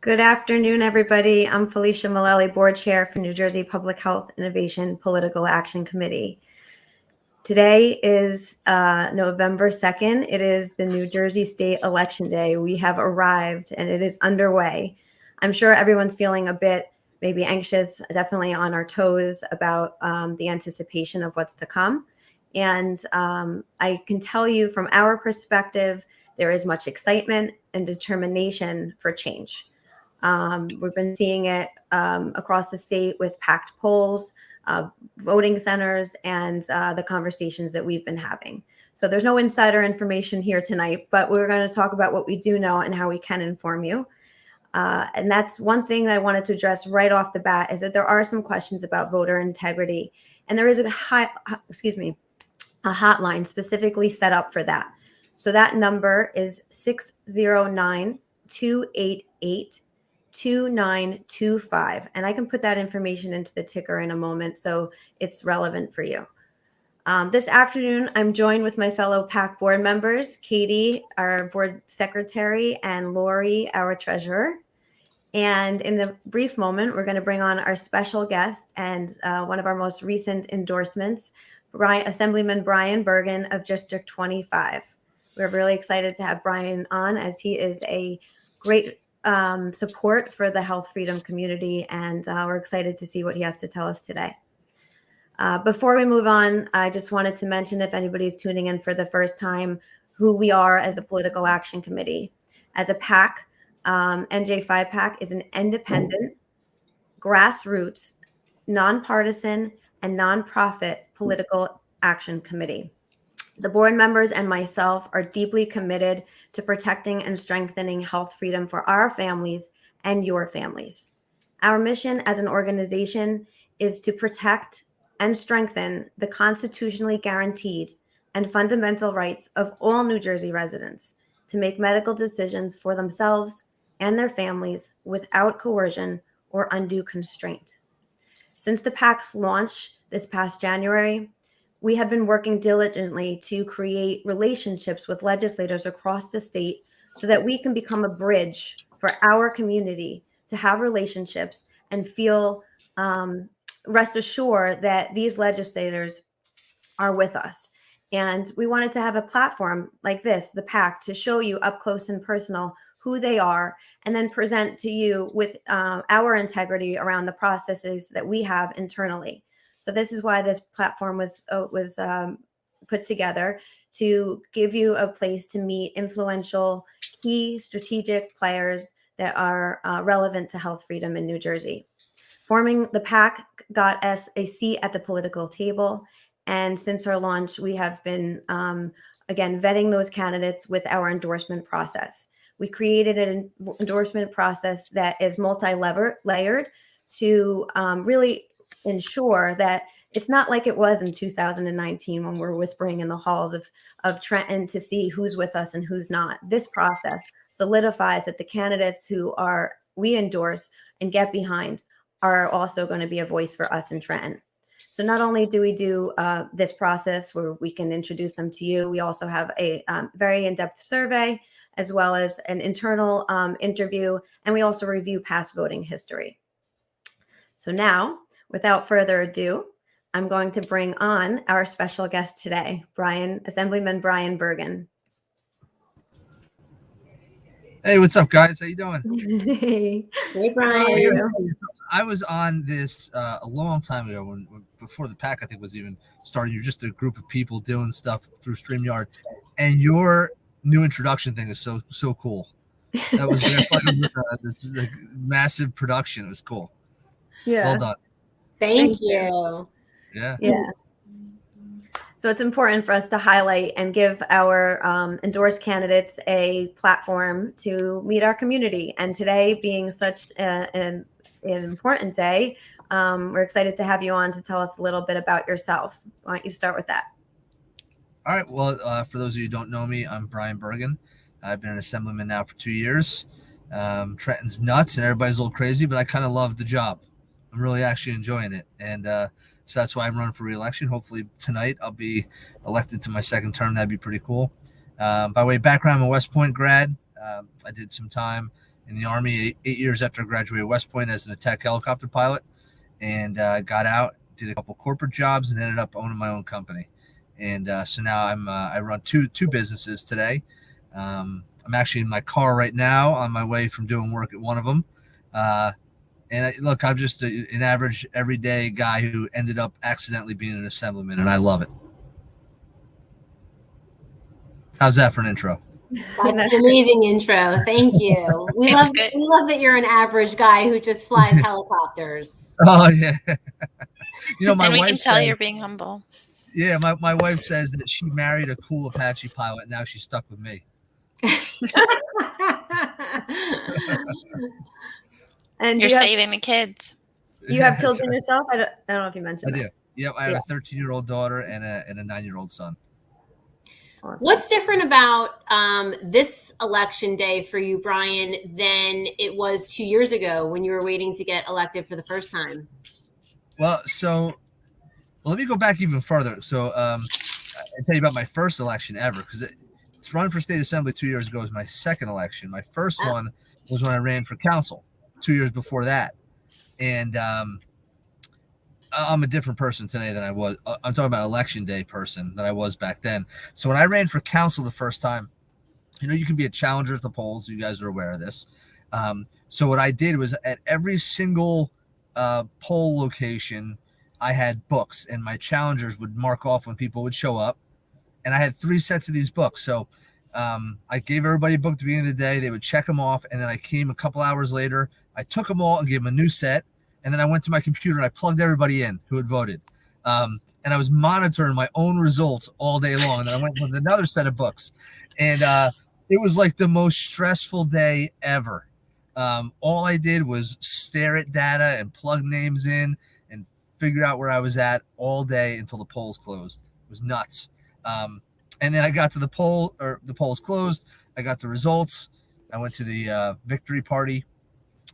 Good afternoon, everybody. I'm Felicia Mullally, Board Chair for New Jersey Public Health Innovation Political Action Committee. Today is November 2nd. It is the New Jersey State Election Day. We have arrived and it is underway. I'm sure everyone's feeling a bit maybe anxious, definitely on our toes about the anticipation of what's to come. And I can tell you from our perspective, there is much excitement and determination for change. We've been seeing it across the state with packed polls, voting centers, and the conversations that we've been having. So there's no insider information here tonight, but we're going to talk about what we do know and how we can inform you. And that's one thing that I wanted to address right off the bat, is that there are some questions about voter integrity, and there is a hotline specifically set up for that. So that number is 609-288-2925. And I can put that information into the ticker in a moment, so it's relevant for you. This afternoon, I'm joined with my fellow PAC board members, Katie, our board secretary, and Lori, our treasurer. And in a brief moment, we're going to bring on our special guest and one of our most recent endorsements, Assemblyman Brian Bergen of District 25. We're really excited to have Brian on, as he is a great support for the health freedom community, and we're excited to see what he has to tell us today. Before we move on, I just wanted to mention, if anybody's tuning in for the first time, who we are as the Political Action Committee. As a PAC, NJPHIPAC is an independent, grassroots, nonpartisan, and nonprofit political action committee. The board members and myself are deeply committed to protecting and strengthening health freedom for our families and your families. Our mission as an organization is to protect and strengthen the constitutionally guaranteed and fundamental rights of all New Jersey residents to make medical decisions for themselves and their families without coercion or undue constraint. Since the PAC's launch this past January, we have been working diligently to create relationships with legislators across the state so that we can become a bridge for our community to have relationships and feel rest assured that these legislators are with us. And we wanted to have a platform like this, the PAC, to show you up close and personal who they are, and then present to you with our integrity around the processes that we have internally. So this is why this platform was put together, to give you a place to meet influential, key strategic players that are relevant to health freedom in New Jersey. Forming the PAC got us a seat at the political table. And since our launch, we have been, again, vetting those candidates with our endorsement process. We created an endorsement process that is multi-layered to really ensure that it's not like it was in 2019 when we're whispering in the halls of Trenton to see who's with us and who's not. This process solidifies that the candidates who we endorse and get behind are also going to be a voice for us in Trenton. So not only do we do this process where we can introduce them to you, we also have a very in-depth survey, as well as an internal interview, and we also review past voting history. So now, without further ado, I'm going to bring on our special guest today, Assemblyman Brian Bergen. Hey, what's up, guys? How you doing? Hey, Brian. I was on this a long time ago, when before the PAC, I think, was even starting. You're just a group of people doing stuff through StreamYard, and your new introduction thing is so cool. That was like this like massive production. It was cool. Yeah. Well done. Thank you. Yeah. Yeah. So it's important for us to highlight and give our endorsed candidates a platform to meet our community. And today being such an important day, we're excited to have you on to tell us a little bit about yourself. Why don't you start with that? All right. Well, for those of you who don't know me, I'm Brian Bergen. I've been an assemblyman now for 2 years. Trenton's nuts and everybody's a little crazy, but I kind of love the job. I'm really actually enjoying it. And so that's why I'm running for re-election. Hopefully tonight I'll be elected to my second term. That'd be pretty cool. By way of background, I'm a West Point grad. I did some time in the Army 8 years after I graduated West Point as an attack helicopter pilot, and got out, did a couple corporate jobs, and ended up owning my own company. And so now I run two businesses today. I'm actually in my car right now on my way from doing work at one of them. Look, I'm just an average, everyday guy who ended up accidentally being an assemblyman, and I love it. How's that for an intro? That's an amazing intro. Thank you. We love that you're an average guy who just flies helicopters. Oh, yeah. You know, my and we wife can tell says, you're being humble. Yeah, my wife says that she married a cool Apache pilot, and now she's stuck with me. And you're saving the kids. You have children yourself? I don't know if you mentioned that. I do. Yep, I have a 13-year-old daughter and a 9-year-old son. What's different about this election day for you, Brian, than it was 2 years ago when you were waiting to get elected for the first time? Well, let me go back even further. So I'll tell you about my first election ever, because it's running for state assembly 2 years ago was my second election. My first one was when I ran for council 2 years before that. And I'm a different person today than I was. I'm talking about election day person than I was back then. So when I ran for council the first time, you know, you can be a challenger at the polls. You guys are aware of this. So what I did was at every single poll location, I had books, and my challengers would mark off when people would show up. And I had 3 sets of these books. So I gave everybody a book at the beginning of the day. They would check them off. And then I came a couple hours later. I took them all and gave them a new set. And then I went to my computer and I plugged everybody in who had voted. And I was monitoring my own results all day long. And then I went with another set of books. And it was like the most stressful day ever. All I did was stare at data and plug names in and figure out where I was at all day until the polls closed. It was nuts. And then I got to the polls closed. I got the results. I went to the victory party.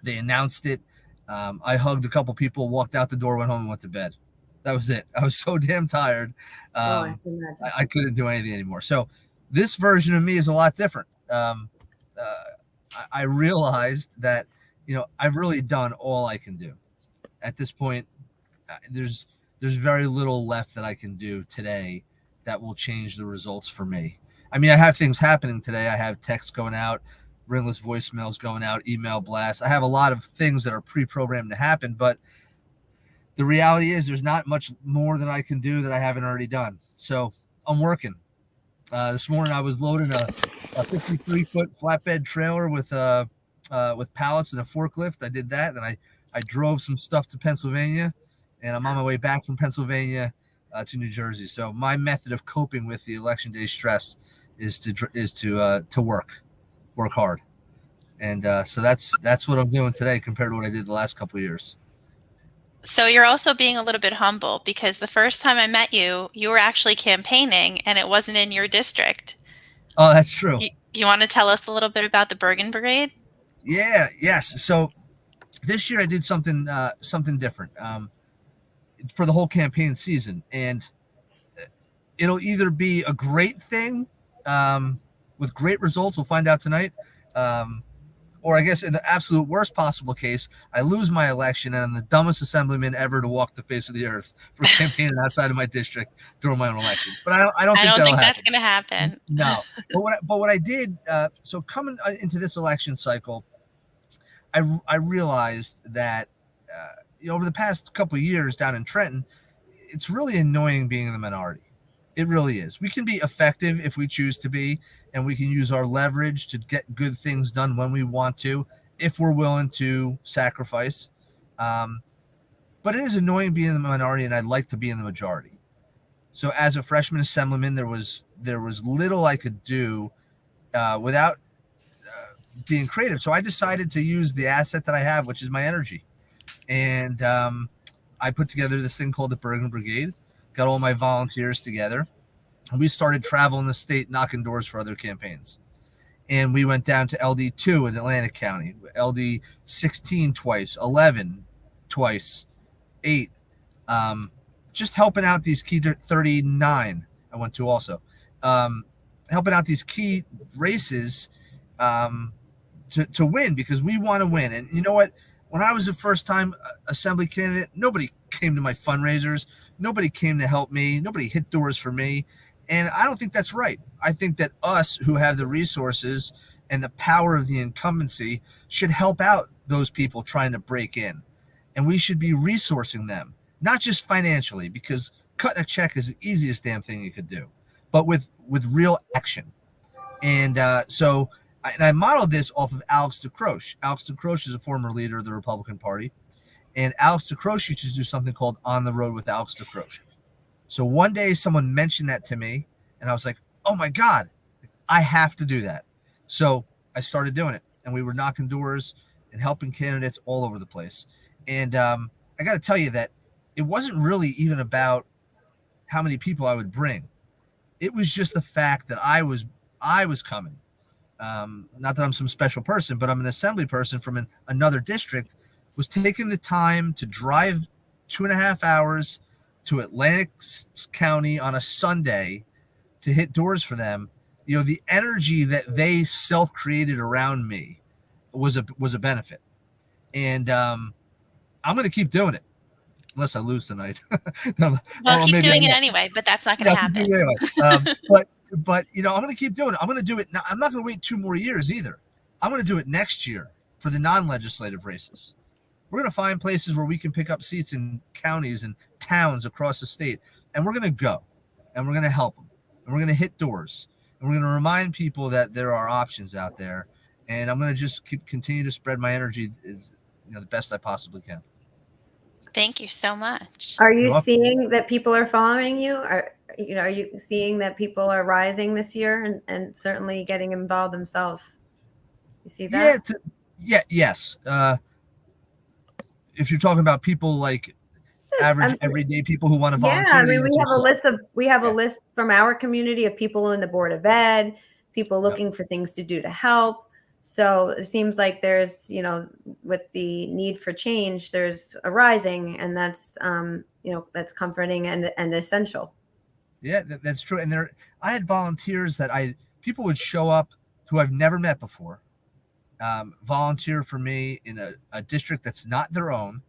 They announced it. I hugged a couple people, walked out the door, went home, and went to bed. That was it. I was so damn tired. I couldn't do anything anymore. So this version of me is a lot different. I realized that, you know, I've really done all I can do. At this point, there's very little left that I can do today that will change the results for me. I mean, I have things happening today. I have texts going out, ringless voicemails going out, email blasts. I have a lot of things that are pre-programmed to happen, but the reality is there's not much more that I can do that I haven't already done. So I'm working. This morning I was loading a 53-foot flatbed trailer with pallets and a forklift. I did that, and I drove some stuff to Pennsylvania, and I'm on my way back from Pennsylvania to New Jersey. So my method of coping with the election day stress is to work hard, and so that's what I'm doing today compared to what I did the last couple of years. So you're also being a little bit humble, because the first time I met you, you were actually campaigning and it wasn't in your district. Oh, that's true. You want to tell us a little bit about the Bergen Brigade? Yes. So this year I did something different for the whole campaign season, and it'll either be a great thing with great results, we'll find out tonight, or I guess in the absolute worst possible case, I lose my election and I'm the dumbest assemblyman ever to walk the face of the earth for campaigning outside of my district during my own election. But I don't think that's going to happen. No. But what I did, so coming into this election cycle, I realized that over the past couple of years down in Trenton, it's really annoying being in the minority. It really is. We can be effective if we choose to be, and we can use our leverage to get good things done when we want to, if we're willing to sacrifice. but it is annoying being in the minority, and I'd like to be in the majority. So as a freshman assemblyman, there was little I could do without being creative. So I decided to use the asset that I have, which is my energy. And I put together this thing called the Bergen Brigade, got all my volunteers together, and we started traveling the state, knocking doors for other campaigns. And we went down to LD2 in Atlantic County, LD16 twice, 11 twice, 8. Just helping out these key 39. I went to also helping out these key races to win, because we want to win. And you know what? When I was a first-time assembly candidate, nobody came to my fundraisers. Nobody came to help me. Nobody hit doors for me. And I don't think that's right. I think that us who have the resources and the power of the incumbency should help out those people trying to break in. And we should be resourcing them, not just financially, because cutting a check is the easiest damn thing you could do, but with real action. And so I modeled this off of Alex DeCroce. Alex DeCroce is a former leader of the Republican Party. And Alex DeCroce used to do something called On the Road with Alex DeCroce. So one day someone mentioned that to me, and I was like, oh my God, I have to do that. So I started doing it, and we were knocking doors and helping candidates all over the place. And I got to tell you that it wasn't really even about how many people I would bring. It was just the fact that I was coming. Not that I'm some special person, but I'm an assembly person from another district, was taking the time to drive 2.5 hours to Atlantic County on a Sunday to hit doors for them. You know, the energy that they self-created around me was a benefit. And I'm going to keep doing it unless I lose tonight. Well, keep doing it anyway, but that's not going to happen. Anyway. But you know, I'm going to keep doing it. I'm going to do it now. I'm not going to wait 2 more years either. I'm going to do it next year for the non-legislative races. We're going to find places where we can pick up seats in counties and towns across the state, and we're going to go, and we're going to help them, and we're going to hit doors, and we're going to remind people that there are options out there. And I'm going to just continue to spread my energy the best I possibly can. Thank you so much. Are you seeing that people are following you? Are you seeing that people are rising this year and certainly getting involved themselves? You see that? Yes. If you're talking about people like average everyday people who want to volunteer. Yeah, I mean, we have a list from our community of people in the Board of Ed, people looking for things to do to help. So it seems like there's, with the need for change, there's a rising, and that's, that's comforting and essential. Yeah, that's true. And I had volunteers people would show up who I've never met before, volunteer for me in a district that's not their own,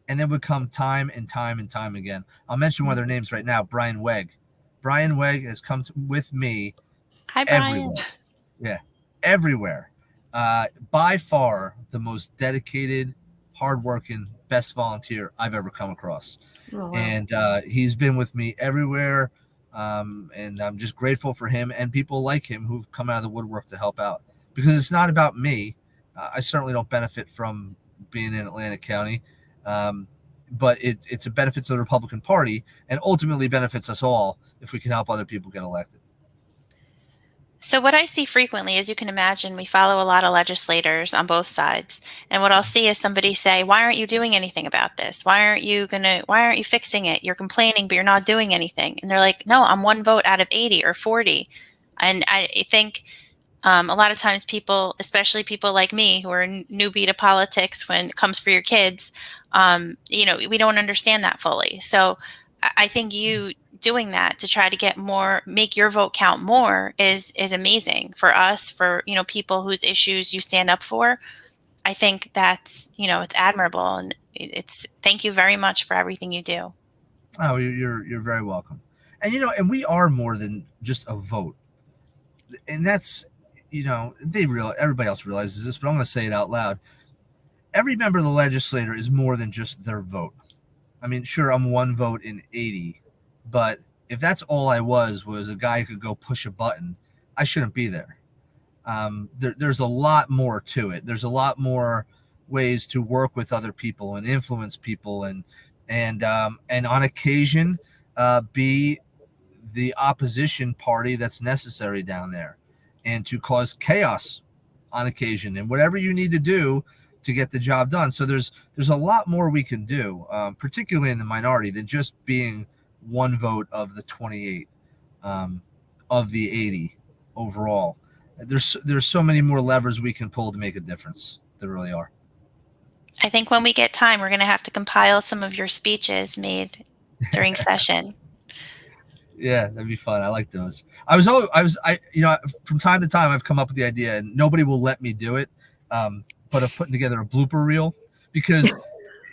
and then would come time and time and time again. I'll mention one of their names right now, Brian Wegg. Brian Wegg has come with me. Hi, Brian. Everywhere. Yeah, everywhere. By far the most dedicated, hardworking, best volunteer I've ever come across. Oh, wow. And he's been with me everywhere. And I'm just grateful for him and people like him who've come out of the woodwork to help out, because it's not about me. I certainly don't benefit from being in Atlantic County. But it's a benefit to the Republican Party, and ultimately benefits us all if we can help other people get elected. So what I see frequently, as you can imagine, we follow a lot of legislators on both sides. And what I'll see is somebody say, why aren't you doing anything about this? Why aren't you fixing it? You're complaining, but you're not doing anything. And they're like, no, I'm 1 vote out of 80 or 40. And I think a lot of times people, especially people like me who are newbie to politics when it comes for your kids, we don't understand that fully. So I think you doing that to try to make your vote count more is amazing for us, for, people whose issues you stand up for. I think that's, it's admirable, and thank you very much for everything you do. Oh, you're very welcome. And, and we are more than just a vote. And that's, everybody else realizes this, but I'm going to say it out loud. Every member of the legislature is more than just their vote. I mean, sure, I'm 1 vote in 80, but if that's all I was a guy who could go push a button, I shouldn't be there. There's a lot more to it. There's a lot more ways to work with other people and influence people and and on occasion be the opposition party that's necessary down there, and to cause chaos on occasion, and whatever you need to do to get the job done. So there's a lot more we can do, particularly in the minority, than just being one vote of the 28 of the 80 overall. There's so many more levers we can pull to make a difference. There really are. I think when we get time, we're going to have to compile some of your speeches made during session. Yeah, that'd be fun. I like those. From time to time, I've come up with the idea, and nobody will let me do it. But of putting together a blooper reel, because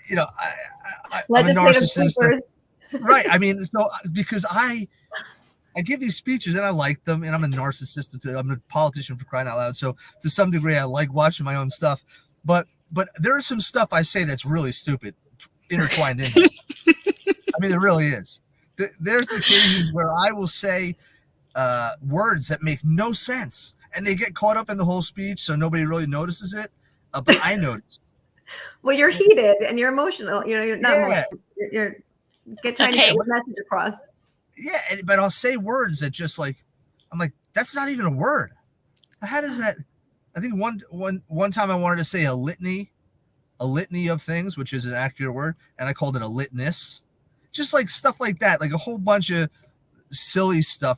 I'm a narcissist. Right. I mean, so because I give these speeches and I like them, and I'm a narcissist. I'm a politician, for crying out loud. So to some degree, I like watching my own stuff. But there is some stuff I say that's really stupid intertwined in it. I mean, there really is. There's occasions where I will say words that make no sense, and they get caught up in the whole speech, so nobody really notices it. But I notice. Well, you're heated and you're emotional. You're not emotional. You're trying to get your message across. Yeah, but I'll say words that just I'm like, that's not even a word. How does that? I think one time I wanted to say a litany of things, which is an accurate word, and I called it a litness. Just like stuff like that, like a whole bunch of silly stuff.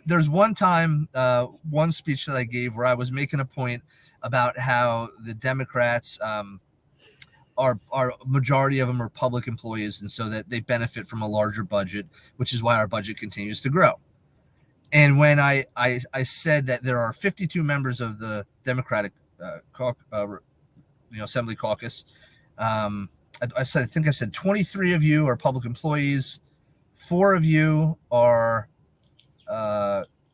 There's one time, one speech that I gave where I was making a point about how the Democrats are majority of them are public employees, and so that they benefit from a larger budget, which is why our budget continues to grow. And when I said that there are 52 members of the Democratic Assembly caucus, I said 23 of you are public employees, 4 of you are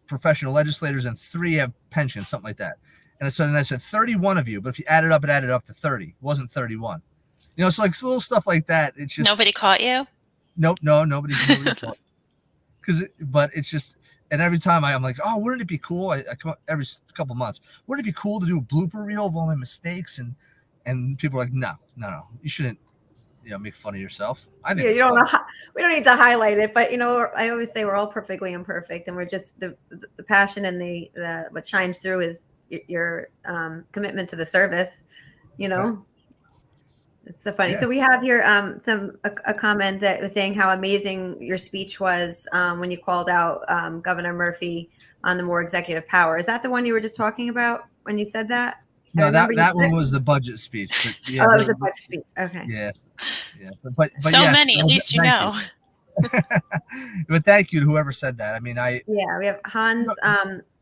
professional legislators, and 3 have pensions, something like that. And I said 31 of you, but if you add it up to 30. It wasn't 31. So like little stuff like that. It's just nobody caught you. Nope, no, nobody caught. But it's just, and every time I'm like, oh, wouldn't it be cool? I come up every couple months. Wouldn't it be cool to do a blooper reel of all my mistakes? And people are like, no, you shouldn't. Make fun of yourself. I think we don't need to highlight it, but I always say we're all perfectly imperfect, and we're just the passion and the what shines through is your commitment to the service. Right. It's so funny. Yeah. So we have here a comment that was saying how amazing your speech was when you called out Governor Murphy on the more executive power. Is that the one you were just talking about when you said that? No, that one was the budget speech. But yeah, it was the budget speech. Okay. Yeah. But so yes, many, at least you know. But thank you to whoever said that. I mean, we have Hans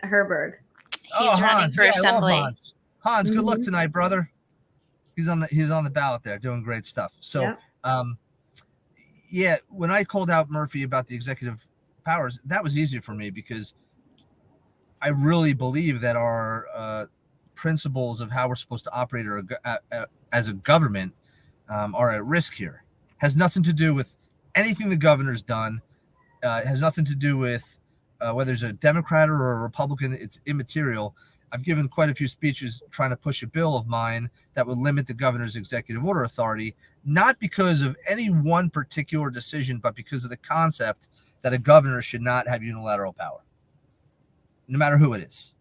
Herberg. He's running for assembly. Hans, good luck tonight, brother. He's on the ballot there, doing great stuff. So, when I called out Murphy about the executive powers, that was easier for me because I really believe that our principles of how we're supposed to operate as a government are at risk here. Has nothing to do with anything the governor's done. It has nothing to do with whether it's a Democrat or a Republican. It's immaterial. I've given quite a few speeches trying to push a bill of mine that would limit the governor's executive order authority, not because of any one particular decision, but because of the concept that a governor should not have unilateral power, no matter who it is.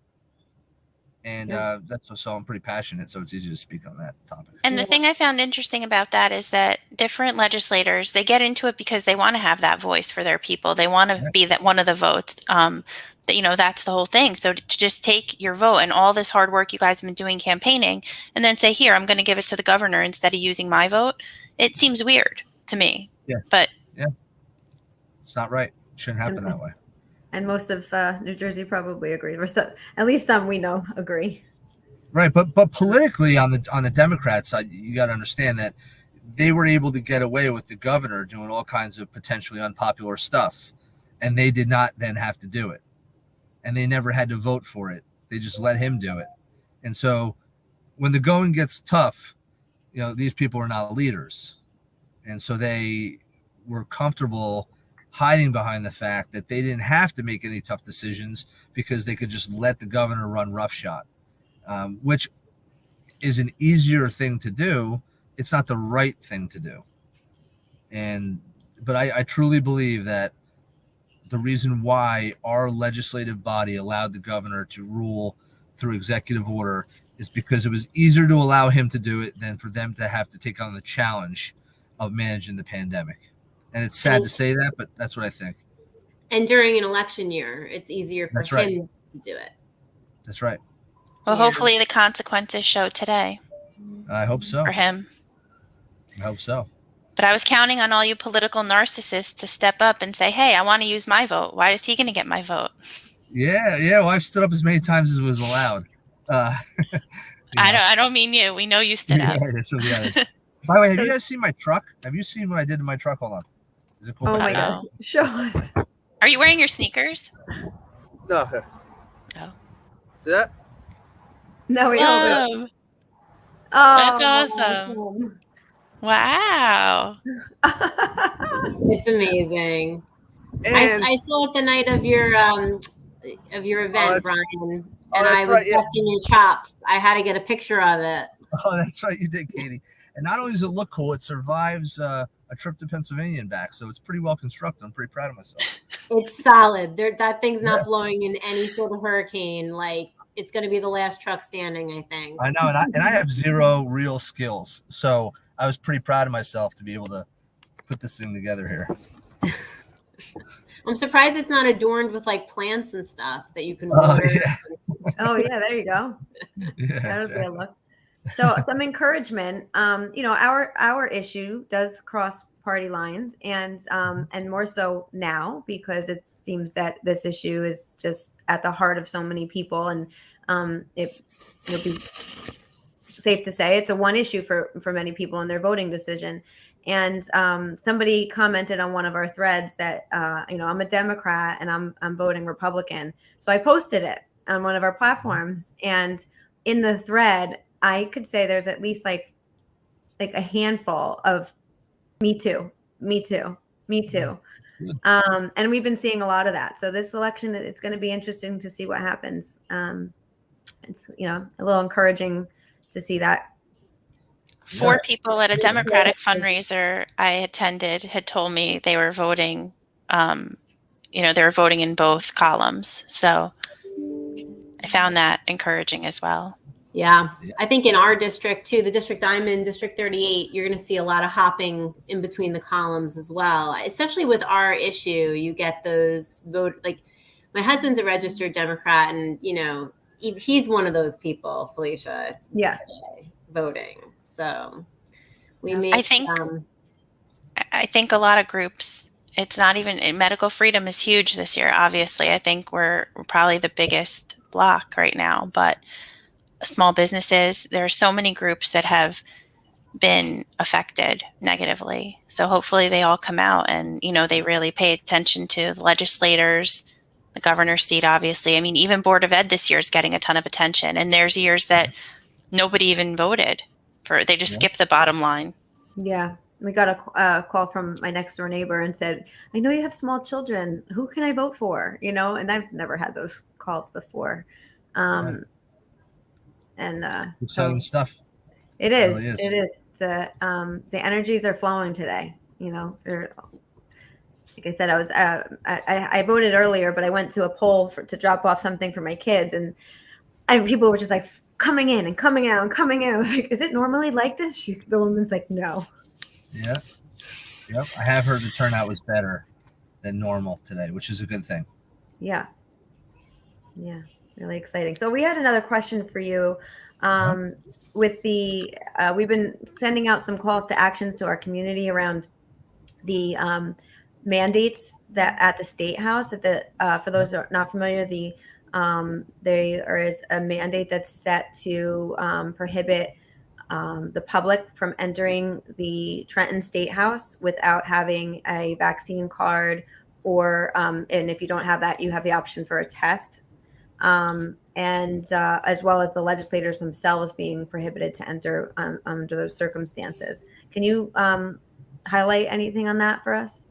And so I'm pretty passionate, so it's easy to speak on that topic. And the thing I found interesting about that is that different legislators, they get into it because they want to have that voice for their people. They want to be that one of the votes. That's the whole thing. So to just take your vote and all this hard work you guys have been doing campaigning and then say, here, I'm going to give it to the governor instead of using my vote. It seems weird to me. Yeah. But it's not right. It shouldn't happen that way. And most of New Jersey probably agreed. At least some we know agree. Right, but politically on the Democrat side, you got to understand that they were able to get away with the governor doing all kinds of potentially unpopular stuff, and they did not then have to do it, and they never had to vote for it. They just let him do it. And so, when the going gets tough, these people are not leaders, and so they were comfortable hiding behind the fact that they didn't have to make any tough decisions because they could just let the governor run roughshod, which is an easier thing to do. It's not the right thing to do. But I truly believe that the reason why our legislative body allowed the governor to rule through executive order is because it was easier to allow him to do it than for them to have to take on the challenge of managing the pandemic. And it's sad to say that, but that's what I think. And during an election year, it's easier for That's right. him to do it. That's right. Well, Yeah. hopefully the consequences show today I hope so. for him. I hope so. But I was counting on all you political narcissists to step up and say, hey, I want to use my vote. Why is he going to get my vote? Yeah. Well, I've stood up as many times as was allowed. I don't mean you. We know you stood up. So the others. By the way, have you guys seen my truck? Have you seen what I did to my truck? Hold on. Is it cool? Oh my gosh. Show us. Are you wearing your sneakers? No. Oh. See that? No, we don't. Whoa. Oh, That's awesome. Wow. It's amazing. And I saw it the night of your event, Brian, and I was busting your chops. I had to get a picture of it. Oh, that's right, you did, Katie. And not only does it look cool, it survives a trip to Pennsylvania and back, so it's pretty well constructed. I'm pretty proud of myself. It's solid. That thing's not blowing in any sort of hurricane. Like, it's going to be the last truck standing, I think. I know, and I have zero real skills, so I was pretty proud of myself to be able to put this thing together here. I'm surprised it's not adorned with like plants and stuff that you can water. Oh yeah, there you go. Yeah, that would be a look. So some encouragement. Our issue does cross party lines, and more so now because it seems that this issue is just at the heart of so many people, and it'll be safe to say it's a one issue for many people in their voting decision. And somebody commented on one of our threads that I'm a Democrat and I'm voting Republican. So I posted it on one of our platforms, and in the thread, I could say there's at least like a handful of me too. And we've been seeing a lot of that. So this election, it's going to be interesting to see what happens. It's a little encouraging to see that. 4 people at a Democratic fundraiser I attended had told me they were voting, they were voting in both columns. So I found that encouraging as well. Yeah. I think in our district too, the district I'm in, District 38, you're going to see a lot of hopping in between the columns as well. Especially with our issue, you get those vote, like my husband's a registered Democrat, and he's one of those people, Felicia. Today, voting. So I think a lot of groups, it's not even medical freedom is huge this year. Obviously, I think we're probably the biggest block right now, but small businesses, there are so many groups that have been affected negatively. So hopefully they all come out and, they really pay attention to the legislators, the governor's seat, obviously. I mean, even Board of Ed this year is getting a ton of attention, and there's years that nobody even voted. They just skipped the bottom line. Yeah. We got a call from my next door neighbor and said, I know you have small children. Who can I vote for? And I've never had those calls before. And exciting stuff. It is. It really is. The energies are flowing today. Like I said, I voted earlier, but I went to a poll to drop off something for my kids, and people were just like coming in and coming out and coming in. I was like, is it normally like this? The woman's like, no. Yeah. Yep. I have heard the turnout was better than normal today, which is a good thing. Yeah. Yeah. Really exciting. So we had another question for you. With we've been sending out some calls to actions to our community around the mandates that at the State House. For those who are not familiar, there is a mandate that's set to prohibit the public from entering the Trenton State House without having a vaccine card, or and if you don't have that, you have the option for a test. And as well as the legislators themselves being prohibited to enter under those circumstances. Can you highlight anything on that for us?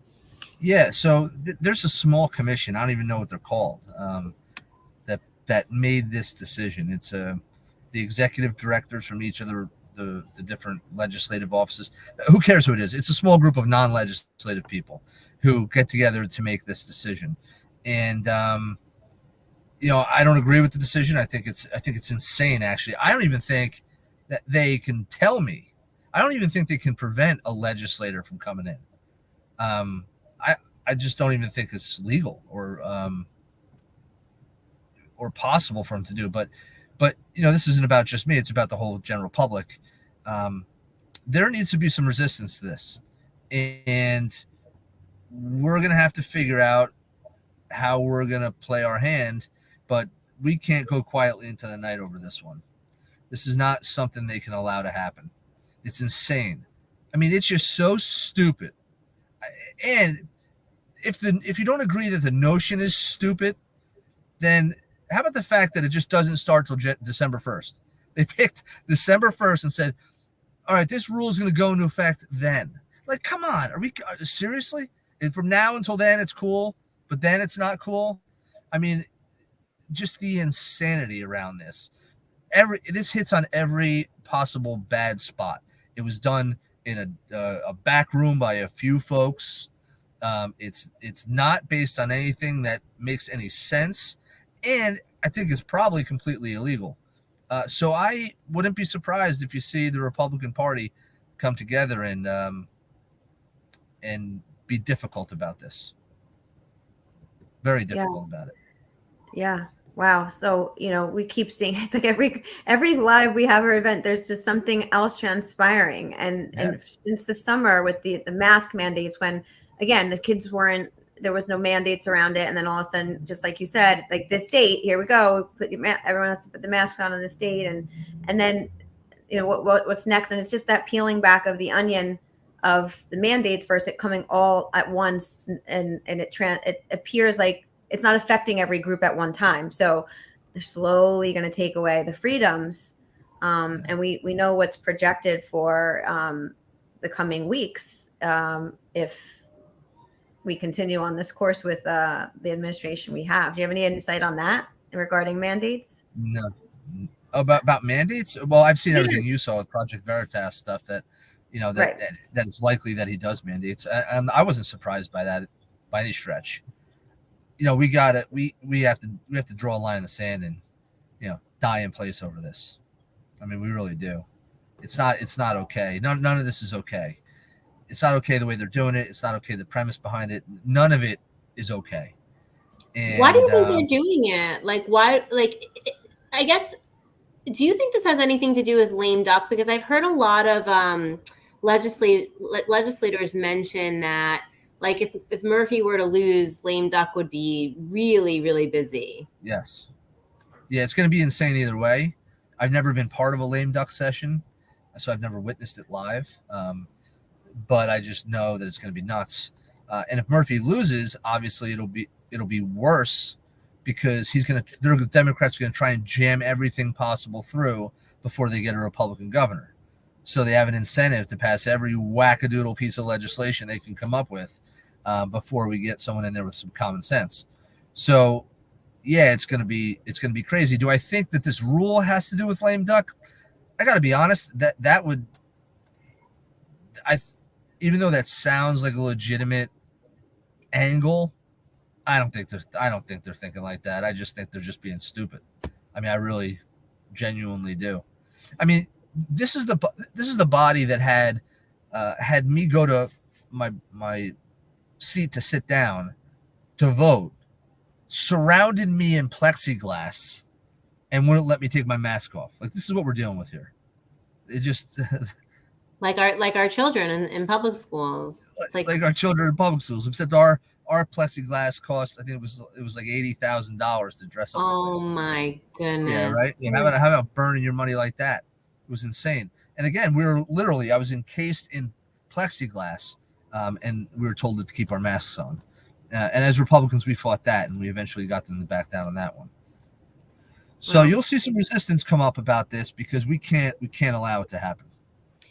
Yeah, so there's a small commission, I don't even know what they're called, that made this decision. It's the executive directors from each of the the different legislative offices. Who cares who it is? It's a small group of non-legislative people who get together to make this decision. And I don't agree with the decision. I think it's insane. Actually, I don't even think that they can tell me. I don't even think they can prevent a legislator from coming in. I just don't even think it's legal or possible for them to do. But this isn't about just me. It's about the whole general public. There needs to be some resistance to this, and we're gonna have to figure out how we're gonna play our hand. But we can't go quietly into the night over this one. This is not something they can allow to happen. It's insane. I mean, it's just so stupid. And if you don't agree that the notion is stupid, then how about the fact that it just doesn't start till December 1st? They picked December 1st and said, all right, this rule is going to go into effect then. Like, come on. Are we seriously? And from now until then, it's cool, but then it's not cool. I mean, just the insanity around this. This hits on every possible bad spot. It was done in a back room by a few folks. It's not based on anything that makes any sense, and I think it's probably completely illegal. So I wouldn't be surprised if you see the Republican Party come together and be difficult about this. Very difficult about it. Yeah. Wow. So, we keep seeing, it's like every live we have our event, there's just something else transpiring. And since the summer with the mask mandates, when again, the kids there was no mandates around it. And then all of a sudden, just like you said, like this date, here we go, everyone has to put the masks on this date. And then, what's next? And it's just that peeling back of the onion of the mandates versus it coming all at once. And it appears like it's not affecting every group at one time. So they're slowly going to take away the freedoms. And we know what's projected for the coming weeks if we continue on this course with the administration we have. Do you have any insight on that regarding mandates? No. About mandates? Well, I've seen everything you saw with Project Veritas stuff that it's likely that he does mandates. And I wasn't surprised by that by any stretch. We got it. We have to draw a line in the sand and die in place over this. I mean, we really do. It's not okay. None of this is okay. It's not okay the way they're doing it. It's not okay the premise behind it. None of it is okay. And, why do you think they're doing it? Like, why? Like, I guess. Do you think this has anything to do with lame duck? Because I've heard a lot of legislators mention that, like, if Murphy were to lose, lame duck would be really, really busy. Yes. Yeah, it's going to be insane either way. I've never been part of a lame duck session, so I've never witnessed it live. But I just know that it's going to be nuts. And if Murphy loses, obviously it'll be worse because the Democrats are going to try and jam everything possible through before they get a Republican governor. So they have an incentive to pass every wackadoodle piece of legislation they can come up with before we get someone in there with some common sense. So, yeah, it's going to be crazy. Do I think that this rule has to do with lame duck? I got to be honest. That would, even though that sounds like a legitimate angle, I don't think they're thinking like that. I just think they're just being stupid. I mean, I really genuinely do. I mean, this is the body that had me go to my seat to sit down to vote, surrounded me in plexiglass, and wouldn't let me take my mask off. Like, this is what we're dealing with here. It just like our children in public schools. Like our children in public schools, except our plexiglass cost, I think it was like $80,000 to dress up. Oh my goodness! Yeah, right. Yeah, how about burning your money like that? It was insane. And again, I was encased in plexiglass, and we were told to keep our masks on. And as Republicans, we fought that, and we eventually got them to back down on that one. So you'll see some resistance come up about this because we can't allow it to happen.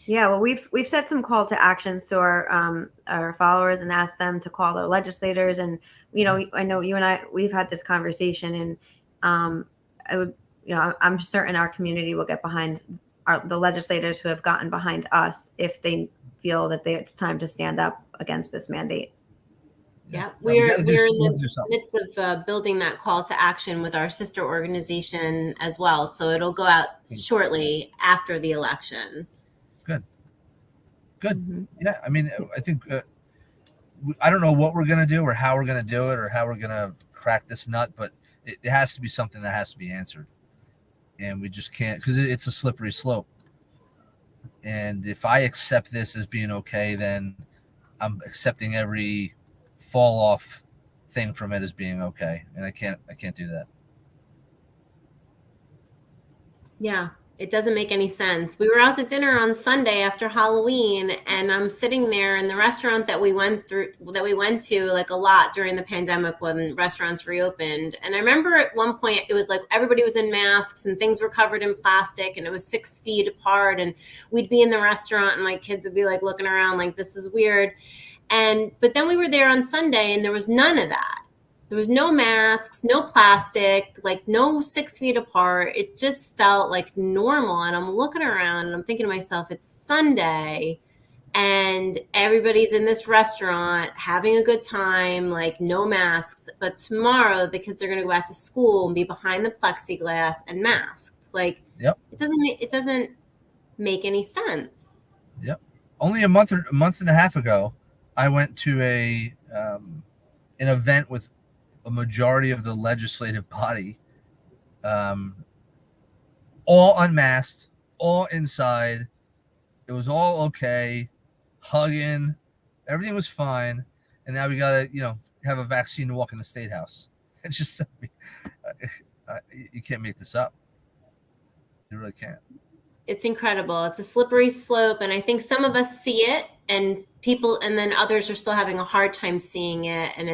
Yeah, well, we've set some call to actions to our followers and asked them to call their legislators. And I know you and we've had this conversation, and I'm certain our community will get behind the legislators who have gotten behind us if they feel that it's time to stand up against this mandate. Yeah, No, we're gotta in do the something. midst of building that call to action with our sister organization as well. So it'll go out shortly after the election. Good. Mhm. Yeah, I mean, I think I don't know what we're gonna do or how we're gonna do it or how we're gonna crack this nut, but it has to be something that has to be answered, and we just can't, because it's a slippery slope. And if I accept this as being okay, then I'm accepting every fall off thing from it as being okay, and I can't do that. Yeah, it doesn't make any sense. We were out to dinner on Sunday after Halloween, and I'm sitting there in the restaurant that we went to like a lot during the pandemic when restaurants reopened. And I remember at one point it was like everybody was in masks and things were covered in plastic and it was 6 feet apart, and we'd be in the restaurant and my kids would be like looking around like, this is weird. But then we were there on Sunday and there was none of that. There was no masks, no plastic, like no 6 feet apart. It just felt like normal. And I'm looking around and I'm thinking to myself, it's Sunday and everybody's in this restaurant having a good time, like no masks. But tomorrow the kids are going to go back to school and be behind the plexiglass and masked. Like, Yep. It doesn't make any sense. Yep. Only a month and a half ago, I went to an event with a majority of the legislative body, all unmasked, all inside. It was all okay, hugging, everything was fine, and now we gotta, have a vaccine to walk in the State House. It's just, you can't make this up. You really can't. It's incredible. It's a slippery slope, and I think some of us see it, and then others are still having a hard time seeing it, and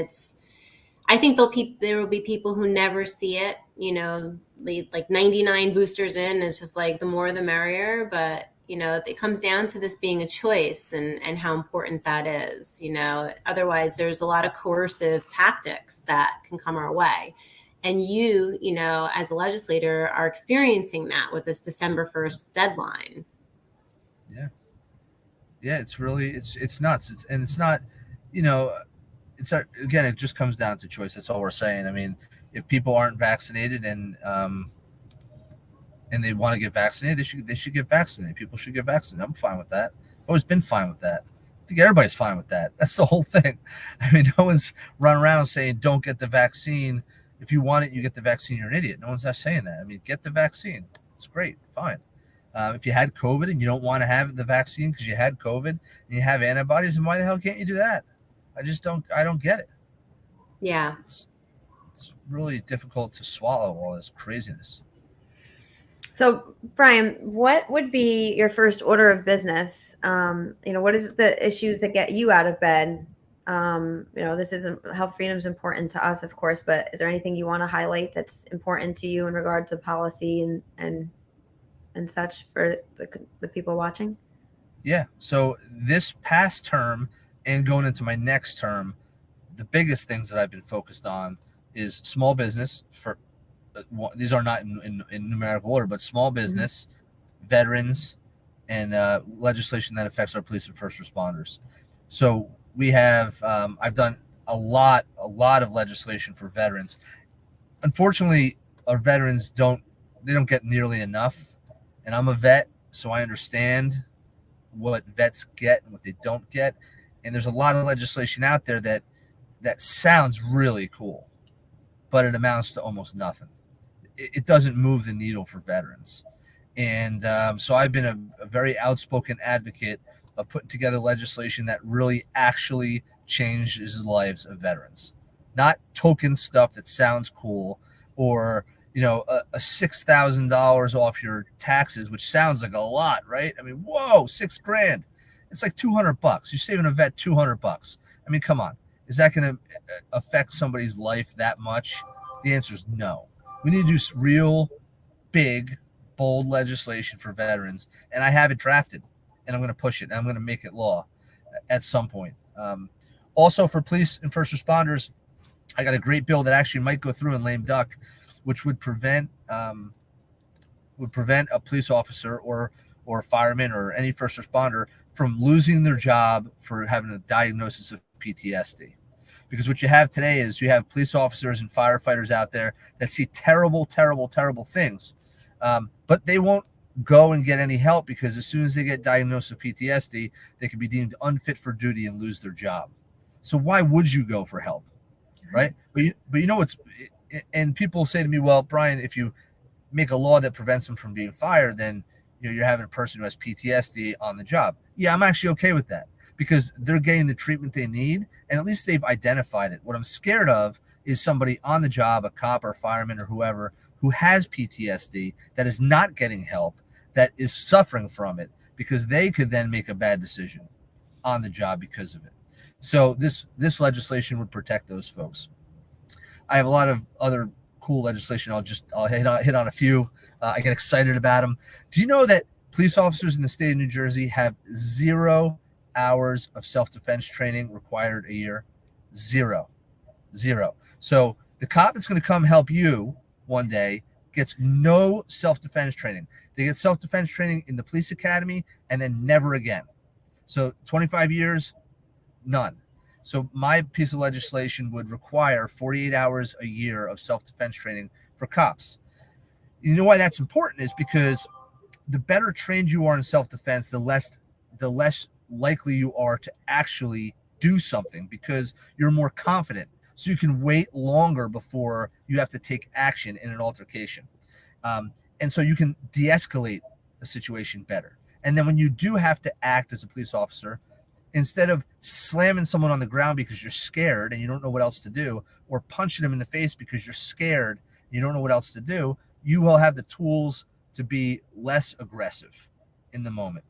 I think there will be people who never see it, like 99 boosters in. It's just like the more the merrier. But, it comes down to this being a choice and how important that is. Otherwise there's a lot of coercive tactics that can come our way. And you, as a legislator are experiencing that with this December 1st deadline. Yeah. Yeah. It's really, it's nuts. It's not, again, it just comes down to choice. That's all we're saying. I mean, if people aren't vaccinated and they want to get vaccinated, they should get vaccinated. People should get vaccinated. I'm fine with that. I've always been fine with that. I think everybody's fine with that. That's the whole thing. I mean, no one's running around saying don't get the vaccine. If you want it, you get the vaccine. You're an idiot. No one's not saying that. I mean, get the vaccine. It's great. Fine. If you had COVID and you don't want to have the vaccine because you had COVID and you have antibodies, then why the hell can't you do that? I don't get it. Yeah. It's really difficult to swallow all this craziness. So, Brian, what would be your first order of business? What is the issues that get you out of bed? This isn't, health freedom is important to us, of course, but is there anything you want to highlight that's important to you in regard to policy and such for the people watching? Yeah. So this past term and going into my next term, the biggest things that I've been focused on is small business. These are not in numerical order, but small business, veterans, and legislation that affects our police and first responders. So we have, I've done a lot of legislation for veterans. Unfortunately, our veterans don't get nearly enough. And I'm a vet, so I understand what vets get and what they don't get. And there's a lot of legislation out there that sounds really cool, but it amounts to almost nothing. It doesn't move the needle for veterans. And so I've been a very outspoken advocate of putting together legislation that really actually changes the lives of veterans, not token stuff that sounds cool or, a $6,000 off your taxes, which sounds like a lot, right? I mean, whoa, $6,000. It's like $200. You're saving a vet $200. I mean, come on. Is that going to affect somebody's life that much? The answer is no. We need to do real big, bold legislation for veterans. And I have it drafted, and I'm going to push it. And I'm going to make it law at some point. Also for police and first responders, I got a great bill that actually might go through in lame duck, which would prevent a police officer or or fireman or any first responder from losing their job for having a diagnosis of PTSD. Because what you have today is you have police officers and firefighters out there that see terrible, terrible, terrible things, but they won't go and get any help because as soon as they get diagnosed with PTSD, they can be deemed unfit for duty and lose their job. So why would you go for help, right? But you know what's, and people say to me, well, Brian, if you make a law that prevents them from being fired, then you're having a person who has PTSD on the job. Yeah, I'm actually okay with that because they're getting the treatment they need, and at least they've identified it. What I'm scared of is somebody on the job, a cop or fireman or whoever, who has PTSD that is not getting help, that is suffering from it because they could then make a bad decision on the job because of it. So this legislation would protect those folks. I have a lot of other cool legislation. I'll hit on a few. I get excited about them. Do you know that police officers in the state of New Jersey have 0 hours of self-defense training required a year? Zero. So the cop that's going to come help you one day gets no self-defense training. They get self-defense training in the police academy and then never again. So 25 years, none. So my piece of legislation would require 48 hours a year of self-defense training for cops. You know why that's important is because the better trained you are in self-defense, the less likely you are to actually do something because you're more confident. So you can wait longer before you have to take action in an altercation. And so you can de-escalate a situation better. And then when you do have to act as a police officer, instead of slamming someone on the ground because you're scared and you don't know what else to do, or punching them in the face because you're scared and you don't know what else to do, you will have the tools to be less aggressive in the moment.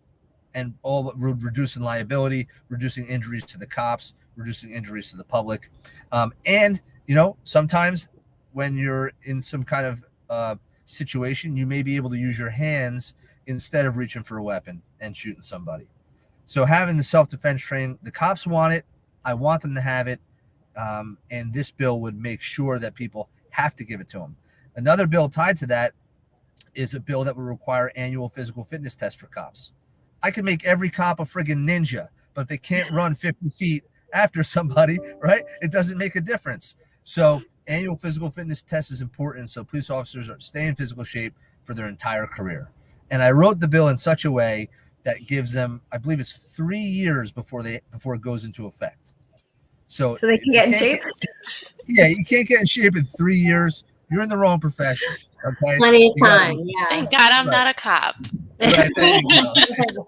And all reducing liability, reducing injuries to the cops, reducing injuries to the public. And, sometimes when you're in some kind of situation, you may be able to use your hands instead of reaching for a weapon and shooting somebody. So having the self-defense training, the cops want it. I want them to have it. And this bill would make sure that people have to give it to them. Another bill tied to that is a bill that would require annual physical fitness tests for cops. I could make every cop a friggin' ninja, but if they can't run 50 feet after somebody, right, it doesn't make a difference. So annual physical fitness test is important. So police officers are stay in physical shape for their entire career. And I wrote the bill in such a way that gives them, I believe it's 3 years before it goes into effect. So they can get in shape? Yeah, you can't get in shape in 3 years. You're in the wrong profession. Okay. Plenty of time. Yeah. Thank God I'm not a cop. Right, there you go.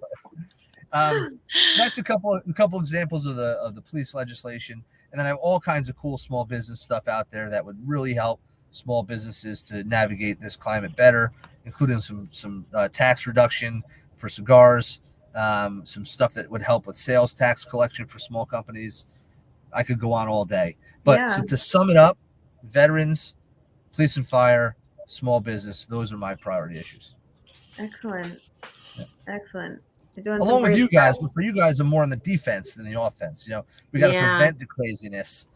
That's a couple examples of the police legislation, and then I have all kinds of cool small business stuff out there that would really help small businesses to navigate this climate better, including some tax reduction for cigars, some stuff that would help with sales tax collection for small companies. I could go on all day, but so to sum it up, veterans, police and fire, small business, those are my priority issues. Excellent. Yeah. Excellent. You're doing along with you guys, but for you guys, I'm more on the defense than the offense. We got to prevent the craziness.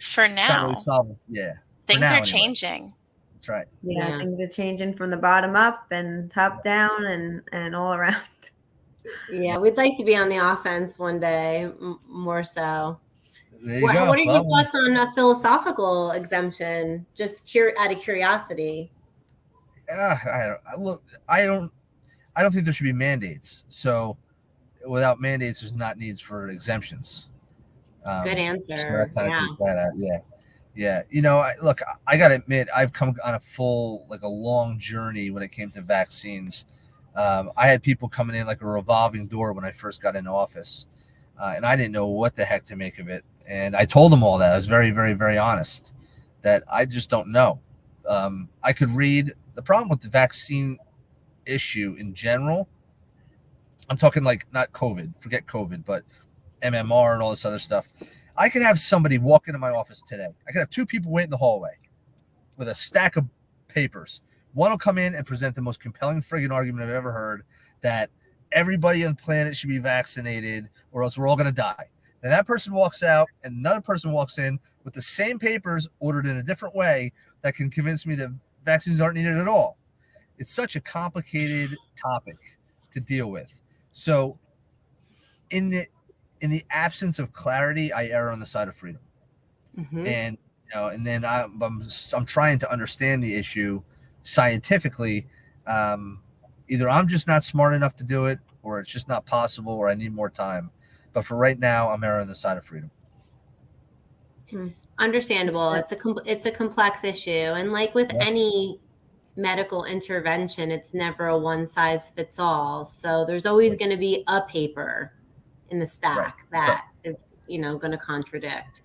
For now, really solvable. Yeah, things are changing. That's right. Yeah, things are changing from the bottom up and top down and all around. Yeah, we'd like to be on the offense one day, more so. There you go. What are your thoughts on a philosophical exemption? Just out of curiosity. I don't think there should be mandates. So without mandates, there's not needs for exemptions. Good answer. So that kind of takes that out. Yeah. Look, I got to admit, I've come on a long journey when it came to vaccines. I had people coming in like a revolving door when I first got into office, and I didn't know what the heck to make of it. And I told them all that. I was very, very, very honest that I just don't know. I could read. The problem with the vaccine issue in general, I'm talking like not COVID, forget COVID, but MMR and all this other stuff. I could have somebody walk into my office today. I could have two people wait in the hallway with a stack of papers. One will come in and present the most compelling friggin' argument I've ever heard that everybody on the planet should be vaccinated or else we're all going to die. Then that person walks out and another person walks in with the same papers ordered in a different way that can convince me that vaccines aren't needed at all. It's such a complicated topic to deal with. So in the absence of clarity, I err on the side of freedom. Mm-hmm. And and then I'm trying to understand the issue scientifically. Either I'm just not smart enough to do it, or it's just not possible, or I need more time. But for right now, I'm erring on the side of freedom. Understandable. It's a complex issue, and like with any medical intervention, it's never a one size fits all. So there's always going to be a paper in the stack that is going to contradict,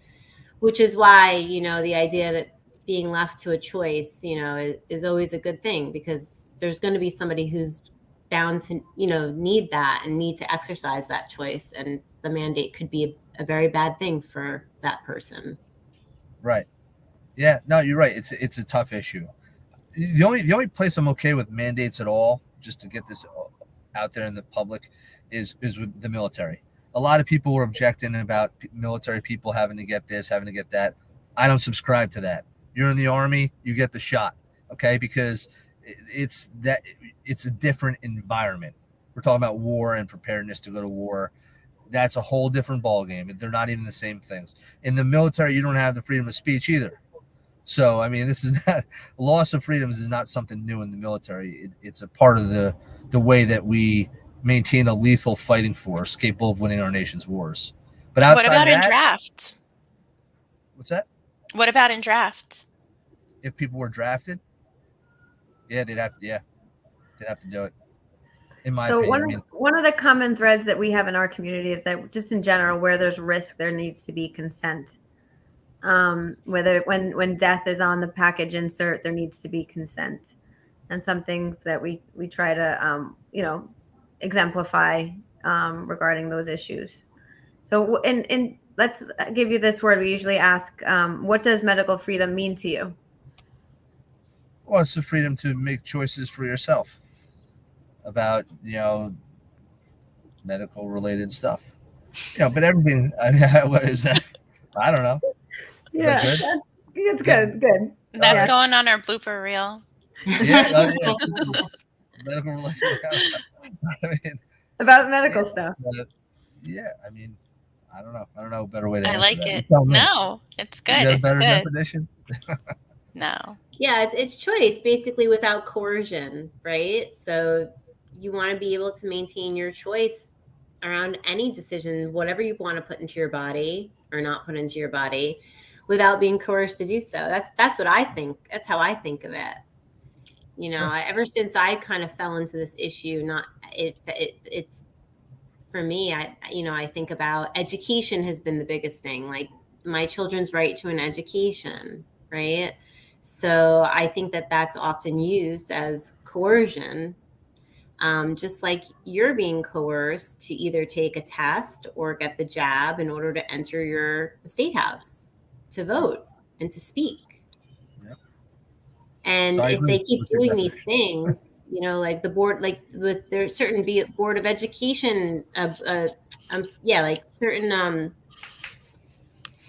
which is why the idea that being left to a choice is always a good thing, because there's going to be somebody who's bound to need that and need to exercise that choice, and the mandate could be a very bad thing for that person. Right. Yeah, no, you're right. It's a tough issue. The only place I'm okay with mandates at all, just to get this out there in the public, is with the military. A lot of people were objecting about military people having to get this, having to get that. I don't subscribe to that. You're in the Army, you get the shot, okay? Because it's a different environment. We're talking about war and preparedness to go to war. That's a whole different ballgame. They're not even the same things. In the military, you don't have the freedom of speech either. So, I mean, this is not loss of freedoms is not something new in the military. It's a part of the way that we maintain a lethal fighting force capable of winning our nation's wars. But outside what about of that, in drafts? What's that? What about in drafts? If people were drafted, they'd have to do it. In my opinion. One of the common threads that we have in our community is that just in general, where there's risk, there needs to be consent. Whether when death is on the package insert, there needs to be consent, and some things that we try to exemplify regarding those issues. So and let's give you this word we usually ask: what does medical freedom mean to you? Well, it's the freedom to make choices for yourself about medical related stuff. But everything. What is that? I don't know. Yeah, it's good. Good. That's going on our blooper reel. Yeah. Medical related. About medical stuff. I mean, I don't know. I don't know a better way to I answer like that. it. No, it's good. You got a it's better good. definition? No. Yeah, it's choice, basically, without coercion, right? So you want to be able to maintain your choice around any decision, whatever you want to put into your body or not put into your body, without being coerced to do so. That's what I think. That's how I think of it. Sure. Ever since I kind of fell into this issue, it's for me. I think about education has been the biggest thing. Like my children's right to an education, right? So I think that that's often used as coercion, just like you're being coerced to either take a test or get the jab in order to enter the state house to vote and to speak. Yep. And So if they keep doing these things, like the board, like with there's certain board of education, like certain,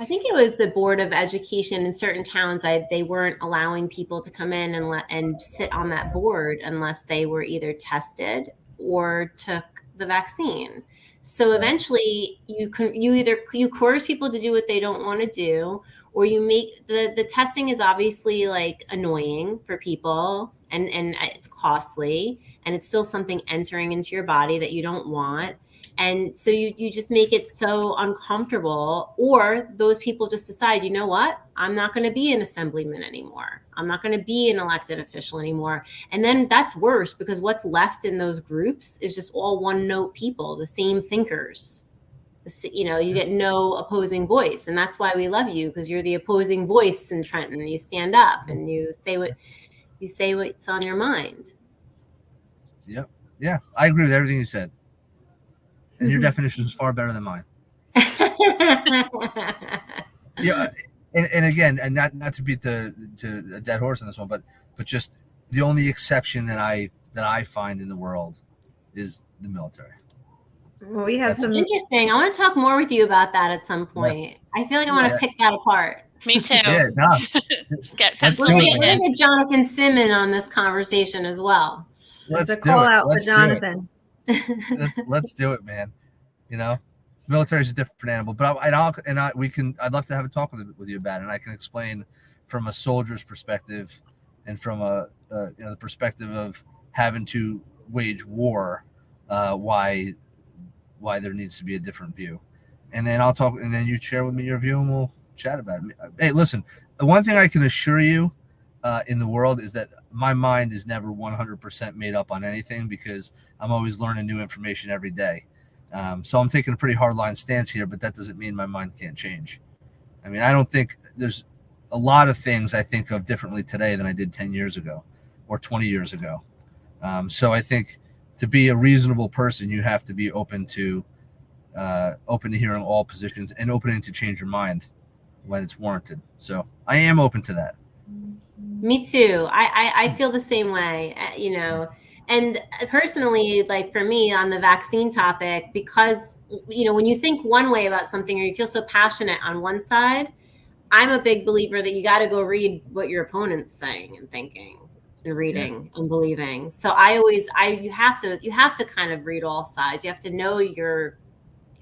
I think it was the Board of Education in certain towns. They weren't allowing people to come in and sit on that board unless they were either tested or took the vaccine. So eventually, you coerce people to do what they don't want to do, or you make the testing is obviously like annoying for people, and it's costly, and it's still something entering into your body that you don't want. And so you just make it so uncomfortable, or those people just decide, you know what, I'm not going to be an assemblyman anymore. I'm not going to be an elected official anymore. And then that's worse, because what's left in those groups is just all one note people, the same thinkers. You get no opposing voice. And that's why we love you, because you're the opposing voice in Trenton. You stand up and you say what's on your mind. Yep. Yeah, I agree with everything you said. And your definition is far better than mine. Yeah, and again, and not to beat a dead horse on this one, but just the only exception that I find in the world is the military. Well, we have some interesting. I want to talk more with you about that at some point. Yeah. I feel like I want to pick that apart. Me too. Yeah, no. Pencil We're going to get Jonathan Simon on this conversation as well. Let's call out for Jonathan. let's do it, man. You know, military is a different animal, but I'd love to have a talk with you about it, and I can explain from a soldier's perspective and from the perspective of having to wage war, why there needs to be a different view. And then I'll talk, and then you share with me your view, and we'll chat about it. Hey, listen, the one thing I can assure you in the world is that my mind is never 100% made up on anything, because I'm always learning new information every day. So I'm taking a pretty hardline stance here, but that doesn't mean my mind can't change. I mean, I don't think there's a lot of things I think of differently today than I did 10 years ago or 20 years ago. So I think to be a reasonable person, you have to be open to hearing all positions and open to change your mind when it's warranted. So I am open to that. Me too. I feel the same way, you know. And personally, like for me on the vaccine topic, because, you know, when you think one way about something or you feel so passionate on one side, I'm a big believer that you got to go read what your opponent's saying and thinking and reading and believing. So you have to kind of read all sides. You have to know your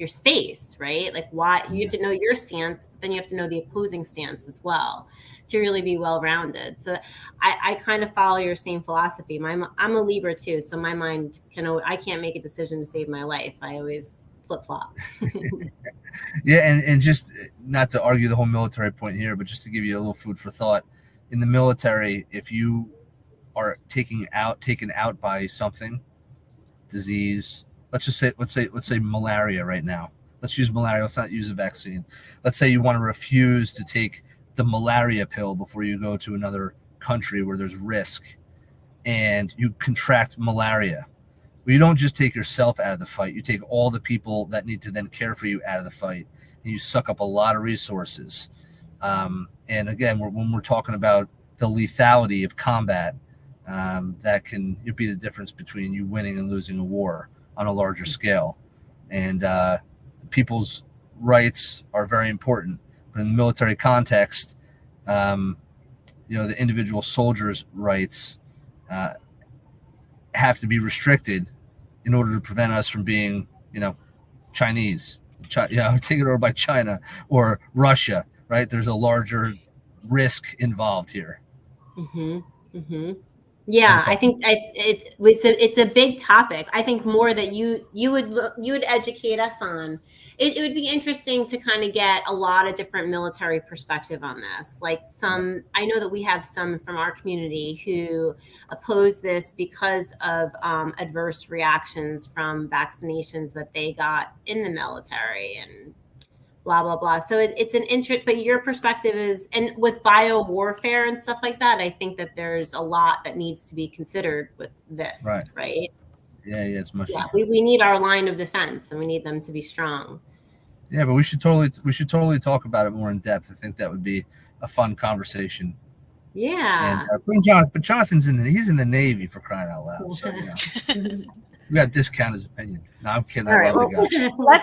space, right? Like why you have to know your stance, but then you have to know the opposing stance as well to really be well-rounded. So I kind of follow your same philosophy. I'm a Libra too, so my mind I can't make a decision to save my life. I always flip-flop. Yeah, and just not to argue the whole military point here, but just to give you a little food for thought. In the military, if you are taken out by something, disease, let's say malaria right now. Let's use malaria. Let's not use a vaccine. Let's say you want to refuse to take the malaria pill before you go to another country where there's risk, and you contract malaria. Well, you don't just take yourself out of the fight. You take all the people that need to then care for you out of the fight, and you suck up a lot of resources. And again, when we're talking about the lethality of combat, that can be the difference between you winning and losing a war on a larger scale. And people's rights are very important, but in the military context, the individual soldiers' rights have to be restricted in order to prevent us from being, Chinese, taken over by China or Russia, right? There's a larger risk involved here. Mm-hmm. Mm-hmm. Yeah, I think it's a big topic. I think more that you would educate us on. It would be interesting to kind of get a lot of different military perspective on this. Like I know that we have some from our community who oppose this because of adverse reactions from vaccinations that they got in the military and blah, blah, blah. So it's an interest, but your perspective is, and with bio warfare and stuff like that, I think that there's a lot that needs to be considered with this, right? Yeah, it's much. Yeah, we need our line of defense, and we need them to be strong. Yeah, but we should totally talk about it more in depth. I think that would be a fun conversation. Yeah. And bring Jonathan, but Jonathan's he's in the Navy, for crying out loud. So we got to discount his opinion. No, I'm kidding. All right,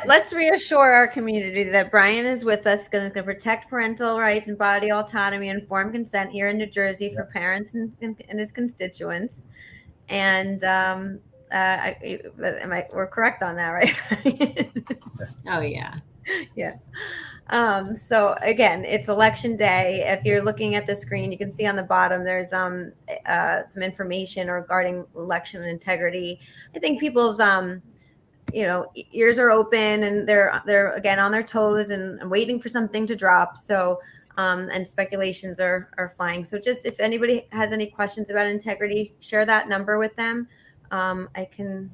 let's reassure our community that Brian is with us, going to protect parental rights and body autonomy and informed consent here in New Jersey for parents and his constituents. And we're correct on that, right? Oh yeah. Yeah. So again, it's election day. If you're looking at the screen, you can see on the bottom there's some information regarding election integrity. I think people's ears are open and they're again on their toes and waiting for something to drop. So and speculations are flying. So just if anybody has any questions about integrity, share that number with them. I can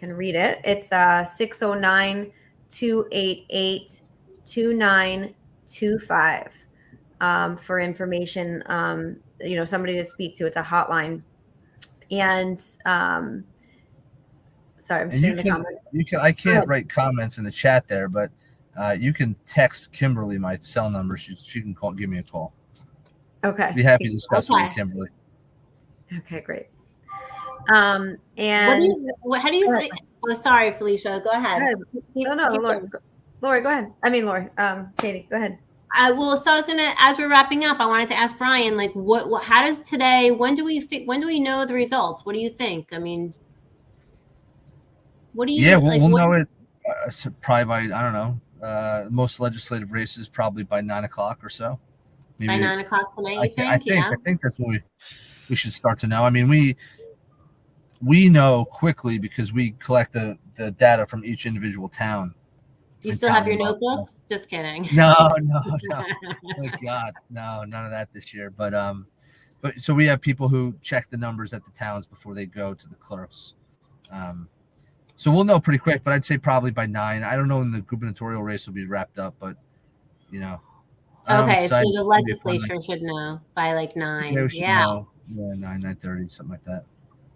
read it. It's 609-288-2925 for information. Somebody to speak to. It's a hotline. And sorry, I'm just reading the comment. I can't write comments in the chat there, but you can text Kimberly my cell number. She can give me a call. Okay. I'd be happy to discuss with you, Kimberly. Okay, great. And how do you think? Oh, sorry, Felicia. Go ahead. No, Lori, go ahead. I mean, Lori, Katie, go ahead. So I was gonna, as we're wrapping up, I wanted to ask Brian, like, how does today? When do we know the results? What do you think? I mean, What do you? Yeah, like, we'll what, know it so probably by, I don't know, most legislative races probably by 9 o'clock or so. by 9 o'clock tonight, you think? I think that's when we should start to know. I mean, we know quickly because we collect the data from each individual town. You and still have tally your them up. notebooks? Just kidding. No. Thank God, no, none of that this year. But so we have people who check the numbers at the towns before they go to the clerks. So we'll know pretty quick, but I'd say probably by 9. I don't know when the gubernatorial race will be wrapped up, but I'm Okay, so excited. the legislature should know by like 9. Yeah, we should Yeah, know. Yeah, 9:30, something like that.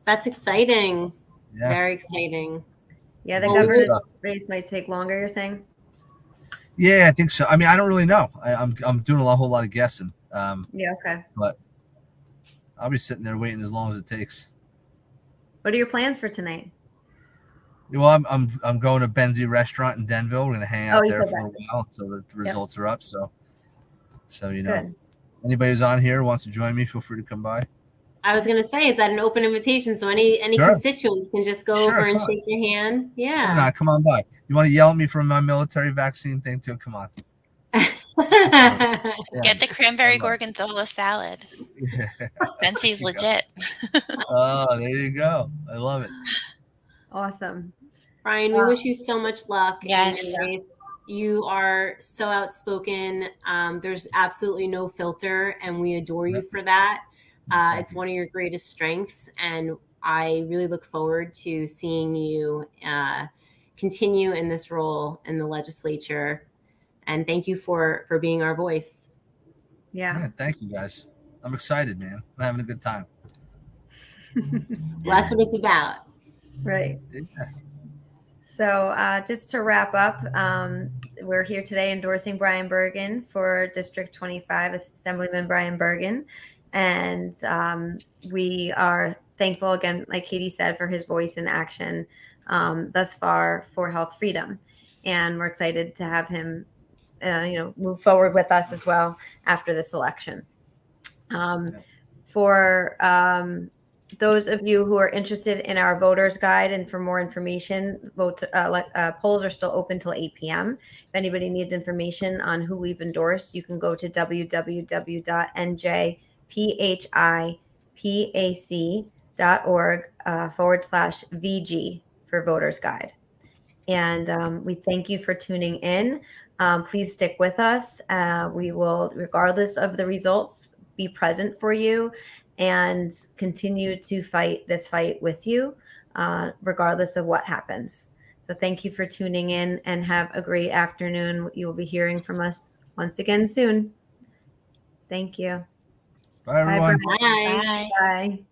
that's exciting. Yeah. Very exciting. Yeah, the Well, we governor's stuff. race might take longer, you're saying? Yeah, I think so. I mean, I don't really know. I'm doing a whole lot of guessing. Yeah, okay. But I'll be sitting there waiting as long as it takes. What are your plans for tonight? Well, I'm going to Benzie Restaurant in Denville. We're gonna hang out there for a while until the results are up. So Good. anybody who's on here wants to join me, feel free to come by. I was gonna say, is that an open invitation? So any Sure. constituents can just go Sure, over and come on. shake your hand. Why Yeah. not? Come on by. You want to yell at me for my military vaccine thing too? Come on. Get the cranberry gorgonzola salad. Benzie's There you go. legit. Oh, there you go. I love it. Awesome. Brian, we wish you so much luck Yes. in your race. You are so outspoken. There's absolutely no filter, and we adore you for that. It's one of your greatest strengths, and I really look forward to seeing you continue in this role in the legislature. And thank you for being our voice. Yeah. Thank you, guys. I'm excited, man. I'm having a good time. Well, that's what it's about. Right. Yeah. So just to wrap up, we're here today endorsing Brian Bergen for District 25, Assemblyman Brian Bergen. And we are thankful, again, like Katie said, for his voice and action thus far for health freedom. And we're excited to have him, move forward with us as well after this election. For those of you who are interested in our voters guide and for more information, polls are still open till 8 p.m. If anybody needs information on who we've endorsed, you can go to www.njphac.org/VG for voters guide. And we thank you for tuning in. Please stick with us. We will, regardless of the results, be present for you and continue to fight this fight with you, regardless of what happens. So thank you for tuning in and have a great afternoon. You will be hearing from us once again soon. Thank you. Bye, everyone. Bye. Bye.